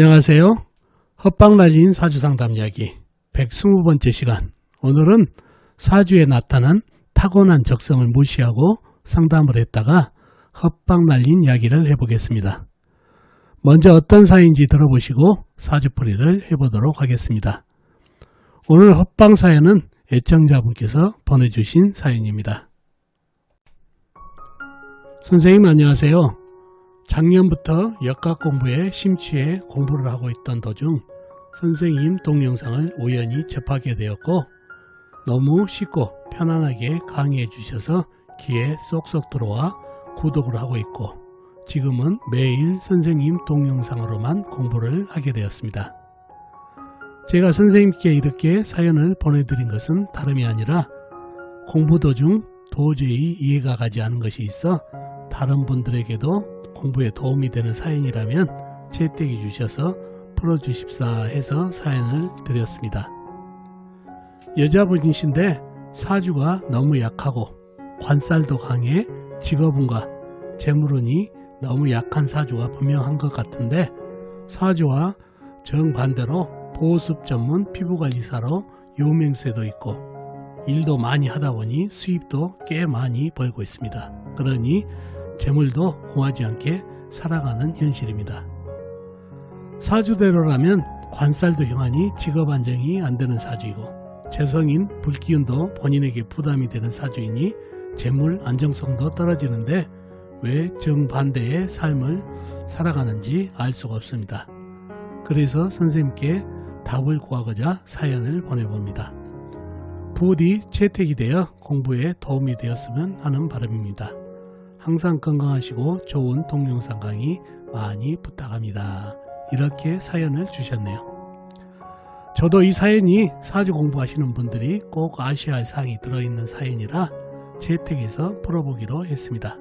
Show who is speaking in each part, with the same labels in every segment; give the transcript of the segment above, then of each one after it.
Speaker 1: 안녕하세요. 헛방날린 사주상담 이야기 120번째 시간. 오늘은 사주에 나타난 타고난 적성을 무시하고 상담을 했다가 헛방날린 이야기를 해보겠습니다. 먼저 어떤 사연인지 들어보시고 사주풀이를 해보도록 하겠습니다. 오늘 헛방 사연은 애청자분께서 보내주신 사연입니다. 선생님 안녕하세요. 작년부터 역학 공부에 심취해 공부를 하고 있던 도중 선생님 동영상을 우연히 접하게 되었고 너무 쉽고 편안하게 강의해 주셔서 귀에 쏙쏙 들어와 구독을 하고 있고 지금은 매일 선생님 동영상으로만 공부를 하게 되었습니다. 제가 선생님께 이렇게 사연을 보내드린 것은 다름이 아니라 공부 도중 도저히 이해가 가지 않은 것이 있어 다른 분들에게도 공부에 도움이 되는 사연이라면 채택해 주셔서 풀어주십사 해서 사연을 드렸습니다. 여자분이신데 사주가 너무 약하고 관살도 강해 직업운과 재물운이 너무 약한 사주가 분명한 것 같은데 사주와 정반대로 보습 전문 피부관리사로 유명세도 있고 일도 많이 하다 보니 수입도 꽤 많이 벌고 있습니다. 그러니 재물도 공하지 않게 살아가는 현실입니다. 사주대로라면 관살도 형하니 직업 안정이 안 되는 사주이고 재성인 불기운도 본인에게 부담이 되는 사주이니 재물 안정성도 떨어지는데 왜 정반대의 삶을 살아가는지 알 수가 없습니다. 그래서 선생님께 답을 구하고자 사연을 보내봅니다. 부디 채택이 되어 공부에 도움이 되었으면 하는 바람입니다. 항상 건강하시고 좋은 동영상 강의 많이 부탁합니다. 이렇게 사연을 주셨네요. 저도 이 사연이 사주 공부하시는 분들이 꼭 아셔야 할 사항이 들어있는 사연이라 채택해서 풀어보기로 했습니다.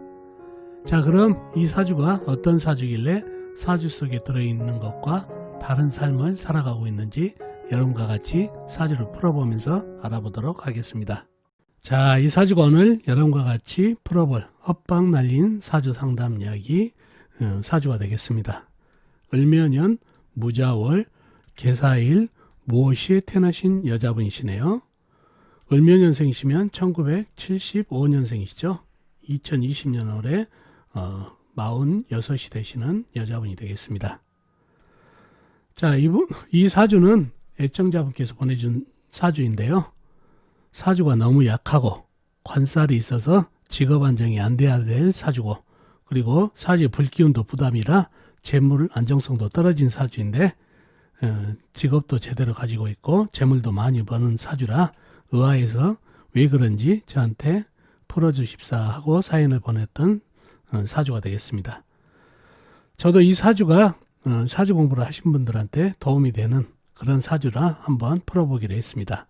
Speaker 1: 자, 그럼 이 사주가 어떤 사주길래 사주 속에 들어있는 것과 다른 삶을 살아가고 있는지 여러분과 같이 사주를 풀어보면서 알아보도록 하겠습니다. 자, 이 사주가 오늘 여러분과 같이 풀어볼 헛방 날린 사주 상담 이야기 사주가 되겠습니다. 을묘년 무자월 개사일 무오시에 태어나신 여자분이시네요. 을묘년생이시면 1975년생이시죠. 2020년 올해 46이 되시는 여자분이 되겠습니다. 자, 이 사주는 애청자분께서 보내준 사주인데요. 사주가 너무 약하고 관살이 있어서 직업 안정이 안 돼야 될 사주고 그리고 사주의 불기운도 부담이라 재물 안정성도 떨어진 사주인데 직업도 제대로 가지고 있고 재물도 많이 버는 사주라 의아해서 왜 그런지 저한테 풀어주십사 하고 사연을 보냈던 사주가 되겠습니다. 저도 이 사주가 사주 공부를 하신 분들한테 도움이 되는 그런 사주라 한번 풀어보기로 했습니다.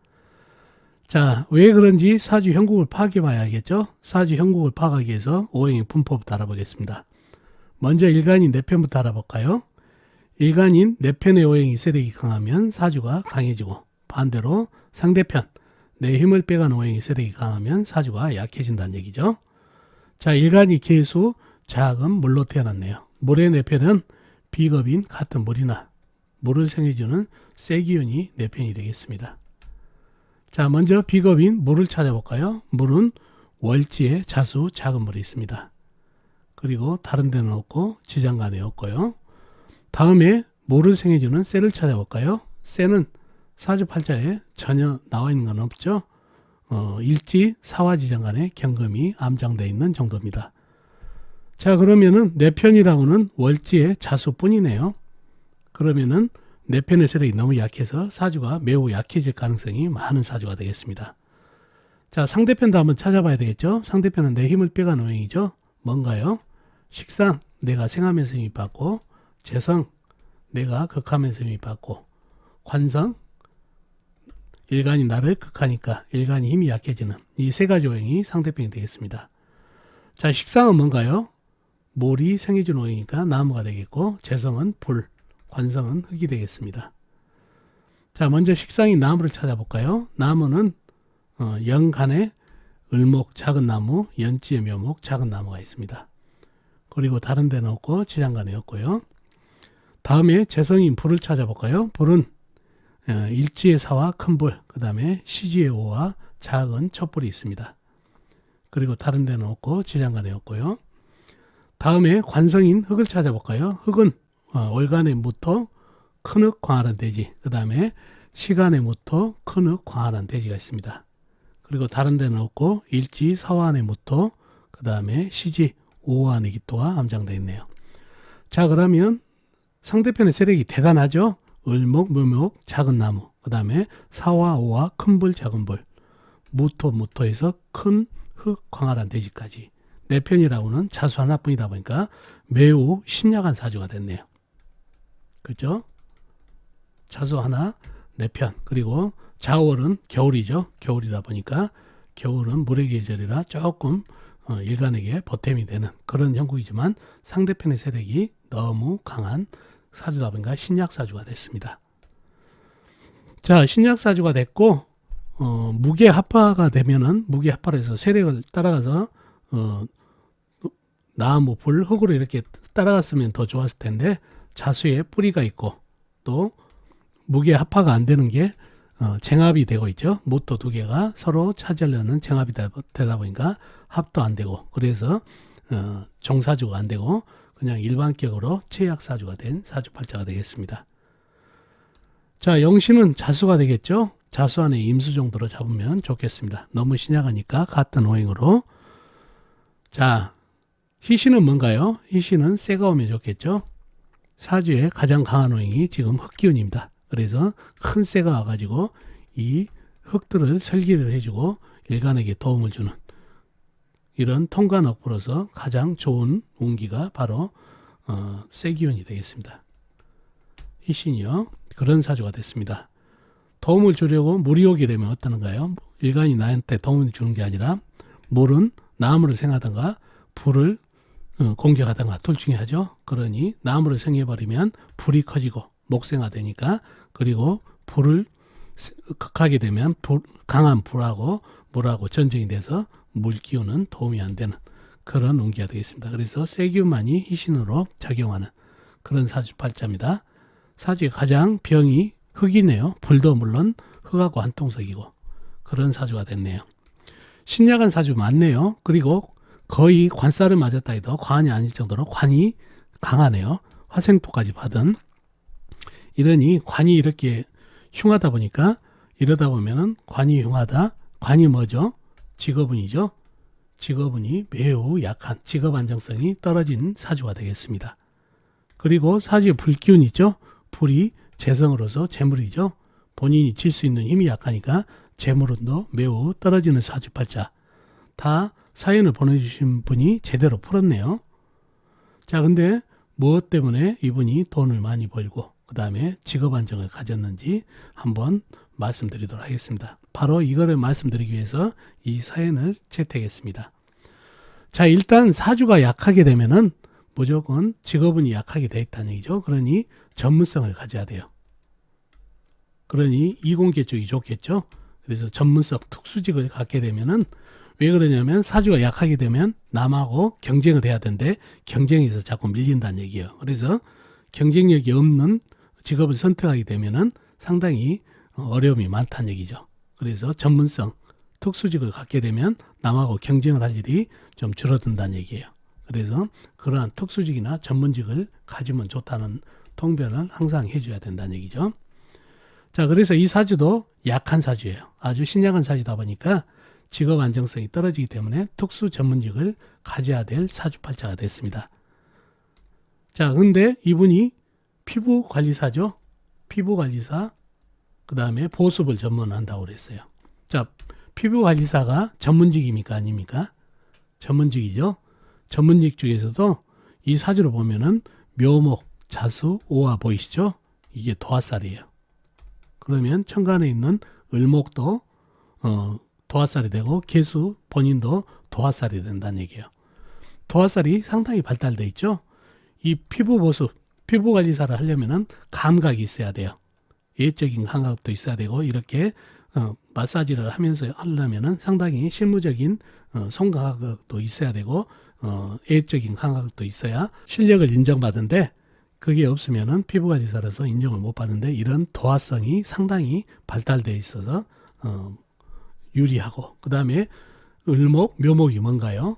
Speaker 1: 자, 왜 그런지 사주 형국을 파악해 봐야겠죠? 사주 형국을 파악하기 위해서 오행의 분포부터 알아보겠습니다. 먼저 일간인 내 편부터 알아볼까요? 일간인 내 편의 오행이 세력이 강하면 사주가 강해지고 반대로 상대편 내 힘을 빼가는 오행이 세력이 강하면 사주가 약해진다는 얘기죠. 자, 일간이 계수 자금 물로 태어났네요. 물의 내 편은 비겁인 같은 물이나 물을 생해주는 쇠기운이 내 편이 되겠습니다. 자, 먼저 비겁인 물을 찾아볼까요? 물은 월지에 자수 작은 물이 있습니다. 그리고 다른 데는 없고 지장간에 없고요. 다음에 물을 생해주는 쇠를 찾아볼까요? 쇠는 사주팔자에 전혀 나와 있는 건 없죠. 일지 사화지장간에 경금이 암장되어 있는 정도입니다. 자, 그러면은 내 편이라고는 월지에 자수뿐이네요. 그러면은 내 편의 세력이 너무 약해서 사주가 매우 약해질 가능성이 많은 사주가 되겠습니다. 자, 상대편도 한번 찾아봐야 되겠죠. 상대편은 내 힘을 빼가는 오행이죠. 뭔가요? 식상 내가 생하면서 힘이 받고 재성 내가 극하면서 힘이 받고 관성 일간이 나를 극하니까 일간이 힘이 약해지는 이 세 가지 오행이 상대편이 되겠습니다. 자, 식상은 뭔가요? 물이 생해준 오행이니까 나무가 되겠고 재성은 불 관성은 흙이 되겠습니다. 자, 먼저 식상인 나무를 찾아볼까요? 나무는 연간에 을목 작은 나무, 연지에 묘목 작은 나무가 있습니다. 그리고 다른 데는 없고 지장간에 없고요. 다음에 재성인 불을 찾아볼까요? 불은 일지의 사와 큰 불, 그 다음에 시지의 오와 작은 촛불이 있습니다. 그리고 다른 데는 없고 지장간에 없고요. 다음에 관성인 흙을 찾아볼까요? 흙은 월간의 무토, 큰흙, 광활한 대지, 그 다음에 시간의 무토, 큰흙, 광활한 대지가 있습니다. 그리고 다른 데는 없고 일지, 사화안의 무토, 그 다음에 시지, 오화안의 기토가 암장되어 있네요. 자, 그러면 상대편의 세력이 대단하죠? 을목, 묘목, 작은 나무, 그 다음에 사화, 오화, 큰 불, 작은 불, 무토, 무토에서 큰 흙, 광활한 대지까지 네 편이라고는 자수 하나뿐이다 보니까 매우 신약한 사주가 됐네요. 그죠? 자수 하나, 네 편. 그리고 자월은 겨울이죠. 겨울이다 보니까 겨울은 물의 계절이라 조금 일간에게 보탬이 되는 그런 형국이지만 상대편의 세력이 너무 강한 사주다 보니까 신약사주가 됐습니다. 자, 신약사주가 됐고 무게합파가 되면은 무게합파에서 세력을 따라가서 나무, 불, 흙으로 이렇게 따라갔으면 더 좋았을 텐데 자수에 뿌리가 있고 또 무게합파가 안 되는 게 쟁합이 되고 있죠. 무토 두 개가 서로 차지하려는 쟁합이 되다 보니까 합도 안 되고 그래서 정사주가 안 되고 그냥 일반격으로 최약사주가 된 사주팔자가 되겠습니다. 자, 영신은 자수가 되겠죠. 자수 안에 임수 정도로 잡으면 좋겠습니다. 너무 신약하니까 같은 오행으로. 자, 희신은 뭔가요? 희신은 새가 오면 좋겠죠. 사주에 가장 강한 오행이 지금 흙기운입니다. 그래서 큰 새가 와가지고 이 흙들을 설기를 해주고 일간에게 도움을 주는 이런 통관억부로서 가장 좋은 운기가 바로 쇠기운이 되겠습니다. 희신이요. 그런 사주가 됐습니다. 도움을 주려고 물이 오게 되면 어떠는가요? 일간이 나한테 도움을 주는 게 아니라 물은 나무를 생하던가 불을 공격하던가 둘 중에 하죠. 그러니 나무를 생해버리면 불이 커지고 목생화되니까 그리고 불을 극하게 되면 강한 불하고 물하고 전쟁이 돼서 물기운은 도움이 안 되는 그런 운기가 되겠습니다. 그래서 쇠기운만이 희신으로 작용하는 그런 사주팔자입니다. 사주의 가장 병이 흙이네요. 불도 물론 흙하고 한통속이고 그런 사주가 됐네요. 신약한 사주 많네요. 그리고 거의 관살을 맞았다 해도 과한이 아닐 정도로 관이 강하네요. 화생토까지 받은. 이러니 관이 이렇게 흉하다 보니까 이러다 보면은 관이 흉하다. 관이 뭐죠? 직업운이죠. 직업운이 매우 약한 직업 안정성이 떨어진 사주가 되겠습니다. 그리고 사주에 불기운이 있죠. 불이 재성으로서 재물이죠. 본인이 질 수 있는 힘이 약하니까 재물운도 매우 떨어지는 사주팔자. 다 사연을 보내주신 분이 제대로 풀었네요. 자, 근데 무엇 때문에 이분이 돈을 많이 벌고 그 다음에 직업 안정을 가졌는지 한번 말씀드리도록 하겠습니다. 바로 이거를 말씀드리기 위해서 이 사연을 채택했습니다. 자, 일단 사주가 약하게 되면은 무조건 직업운이 약하게 되어 있다는 얘기죠. 그러니 전문성을 가져야 돼요. 그러니 이공계 쪽이 좋겠죠. 그래서 전문성 특수직을 갖게 되면은 왜 그러냐면 사주가 약하게 되면 남하고 경쟁을 해야 되는데 경쟁에서 자꾸 밀린다는 얘기예요. 그래서 경쟁력이 없는 직업을 선택하게 되면은 상당히 어려움이 많다는 얘기죠. 그래서 전문성 특수직을 갖게 되면 남하고 경쟁을 할 일이 좀 줄어든다는 얘기예요. 그래서 그러한 특수직이나 전문직을 가지면 좋다는 통변을 항상 해줘야 된다는 얘기죠. 자, 그래서 이 사주도 약한 사주예요. 아주 신약한 사주다 보니까 직업 안정성이 떨어지기 때문에 특수 전문직을 가져야 될 사주팔자가 됐습니다. 자, 근데 이분이 피부관리사죠. 피부관리사, 그 다음에 보습을 전문한다고 그랬어요. 자, 피부관리사가 전문직입니까? 아닙니까? 전문직이죠. 전문직 중에서도 이 사주를 보면은 묘목, 자수, 오화 보이시죠? 이게 도화살이에요. 그러면 천간에 있는 을목도 도화살이 되고 계수 본인도 도화살이 된다는 얘기예요. 도화살이 상당히 발달되어 있죠. 이 피부 보습, 피부 관리사를 하려면은 감각이 있어야 돼요. 예적인 감각도 있어야 되고 이렇게 마사지를 하면서 하려면은 상당히 실무적인 손감각도 있어야 되고 예적인 감각도 있어야 실력을 인정받은데 그게 없으면은 피부가지사라서 인정을 못 받는데 이런 도화성이 상당히 발달되어 있어서 유리하고, 그 다음에 을목, 묘목이 뭔가요?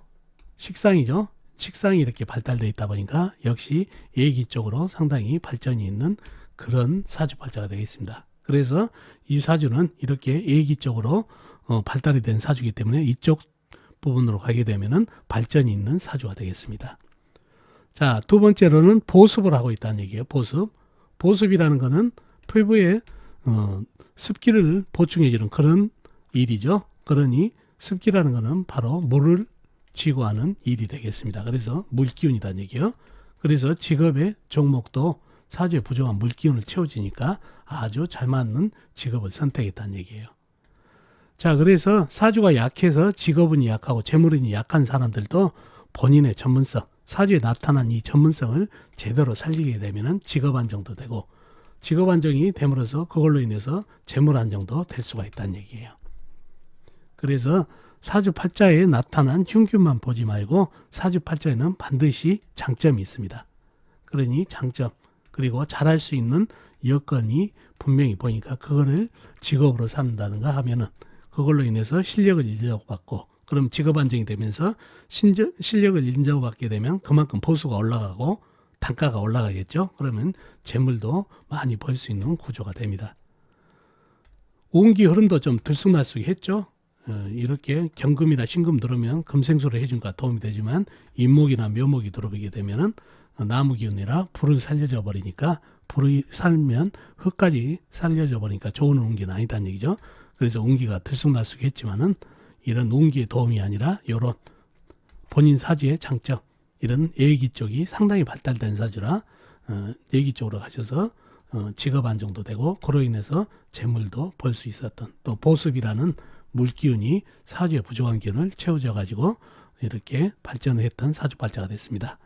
Speaker 1: 식상이죠. 식상이 이렇게 발달되어 있다 보니까 역시 예기 쪽으로 상당히 발전이 있는 그런 사주팔자가 되겠습니다. 그래서 이 사주는 이렇게 예기 쪽으로 발달이 된 사주이기 때문에 이쪽 부분으로 가게 되면은 발전이 있는 사주가 되겠습니다. 자, 두 번째로는 보습을 하고 있다는 얘기예요. 보습. 보습이라는 것은 피부에 습기를 보충해주는 그런 일이죠. 그러니 습기라는 것은 바로 물을 쥐고하는 일이 되겠습니다. 그래서 물기운이라는 얘기예요. 그래서 직업의 종목도 사주에 부족한 물기운을 채워주니까 아주 잘 맞는 직업을 선택했다는 얘기예요. 자, 그래서 사주가 약해서 직업운이 약하고 재물운이 약한 사람들도 본인의 전문성, 사주에 나타난 이 전문성을 제대로 살리게 되면 직업 안정도 되고, 직업 안정이 됨으로써 그걸로 인해서 재물 안정도 될 수가 있다는 얘기예요. 그래서 사주 팔자에 나타난 흉균만 보지 말고 사주 팔자에는 반드시 장점이 있습니다. 그러니 장점, 그리고 잘할 수 있는 여건이 분명히 보니까 그거를 직업으로 삼는다든가 하면은 그걸로 인해서 실력을 인정받고, 그럼 직업 안정이 되면서 실력을 인정받게 되면 그만큼 보수가 올라가고 단가가 올라가겠죠. 그러면 재물도 많이 벌 수 있는 구조가 됩니다. 운기 흐름도 좀 들쑥날쑥 했죠. 이렇게 경금이나 신금 들어오면 금생수를 해준과 도움이 되지만 인목이나 묘목이 들어오게 되면은 나무 기운이라 불을 살려줘 버리니까, 불이 살면 흙까지 살려줘 버리니까 좋은 운기는 아니다는 얘기죠. 그래서 운기가 들쑥날쑥 했지만은 이런 운기의 도움이 아니라 이런 본인 사주의 장점, 이런 예기 쪽이 상당히 발달된 사주라 예기 쪽으로 가셔서 직업 안정도 되고, 그로 인해서 재물도 벌 수 있었던, 또 보습이라는 물기운이 사주의 부족한 기운을 채워져 가지고 이렇게 발전을 했던 사주팔자가 됐습니다.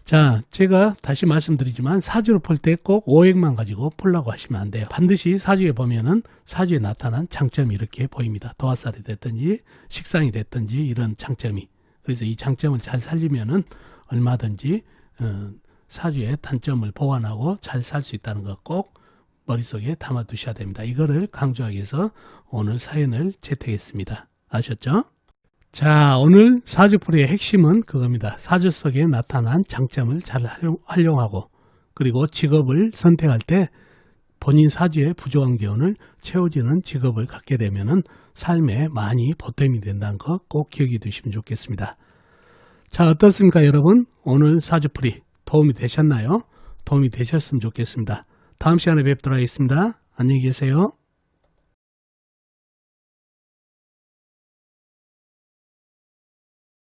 Speaker 1: 자, 제가 다시 말씀드리지만 사주를 풀 때 꼭 오행만 가지고 풀라고 하시면 안 돼요. 반드시 사주에 보면은 사주에 나타난 장점이 이렇게 보입니다. 도화살이 됐든지 식상이 됐든지 이런 장점이. 그래서 이 장점을 잘 살리면은 얼마든지 사주의 단점을 보완하고 잘 살 수 있다는 거 꼭 머릿속에 담아 두셔야 됩니다. 이거를 강조하기 위해서 오늘 사연을 채택했습니다. 아셨죠? 자, 오늘 사주풀이의 핵심은 그겁니다. 사주 속에 나타난 장점을 잘 활용하고, 그리고 직업을 선택할 때 본인 사주의 부족한 기운을 채워주는 직업을 갖게 되면은 삶에 많이 보탬이 된다는 거 꼭 기억해 두시면 좋겠습니다. 자, 어떻습니까 여러분? 오늘 사주풀이 도움이 되셨나요? 도움이 되셨으면 좋겠습니다. 다음 시간에 뵙도록 하겠습니다. 안녕히 계세요.